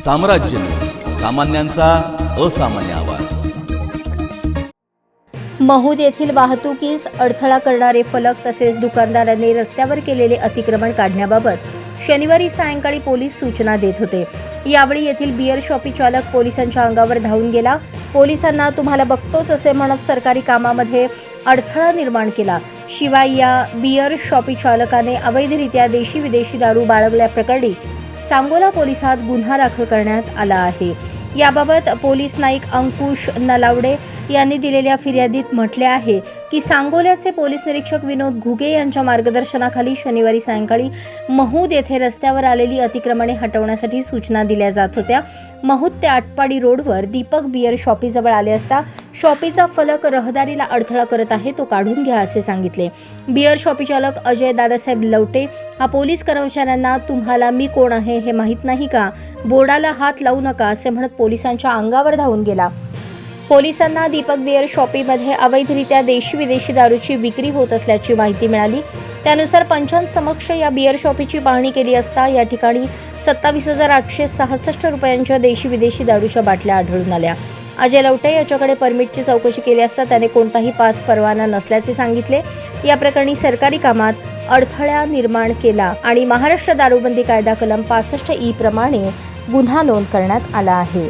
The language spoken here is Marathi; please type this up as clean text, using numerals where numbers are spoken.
साम्राज्य न्यूज, सामान्यांचा असामान्य आवाज। महूद येथील वाहतुकीस अडथळा करणारे फलक तसेच दुकानदारांनी रस्त्यावर केलेले अतिक्रमण काढण्याबाबत शनिवारी सायंकाळी पोलीस सूचना देत होते। यावेळी येथील बियर शॉपी चालक पोलिसांच्या अंगावर धावून गेला। पोलिसांना तुम्हाला बघतोच असे म्हणत सरकारी कामामध्ये अडथळा निर्माण केला। शिवाय या बियर शॉपी चालकाने अवैधरित्या देशी विदेशी दारू बाळगल्याप्रकरणी सांगोला पोलिसात गुन्हा दाखल करण्यात आला आहे। याबाबत पोलीस नाईक अंकुश नलावडे यांनी दिलेल्या फिर्यादीत म्हटले आहे की सांगोल्याचे पोलीस निरीक्षक विनोद घुगे यांच्या मार्गदर्शनाखाली शनिवारी सायंकाळी महूद येथे रस्त्यावर आलेली अतिक्रमणे हटवण्यासाठी सूचना दिल्या जात होत्या। महूद ते आटपाडी रोडवर दीपक बियर शॉपीजवळ आले असता शॉपीचा फलक रहदारीला अडथळा करत आहे, तो काढून घ्या असे सांगितले। बियर शॉपी चालक अजय दादासाहेब लवटे हा पोलीस कर्मचाऱ्यांना तुम्हाला मी कोण आहे हे माहीत नाही का, बोर्डाला हात लावू नका असे म्हणत पोलिसांच्या अंगावर धावून गेला। पोलिसांना दीपक बियर शॉपीमध्ये अवैधरित्या देशी विदेशी दारूची विक्री होत असल्याची माहिती मिळाली। त्यानुसार पंचांसमक्ष या बियर शॉपीची पाहणी केली असता या ठिकाणी 27,866 रुपयांच्या देशी विदेशी दारूच्या बाटल्या आढळून आल्या। अजय लवटे याच्याकडे परमिटची चौकशी केली असता त्याने कोणताही पास परवाना नसल्याचे सांगितले। या प्रकरणी सरकारी कामात अडथळा निर्माण केला आणि महाराष्ट्र दारूबंदी कायदा कलम 65E प्रमाणे गुन्हा नोंद करण्यात आला आहे।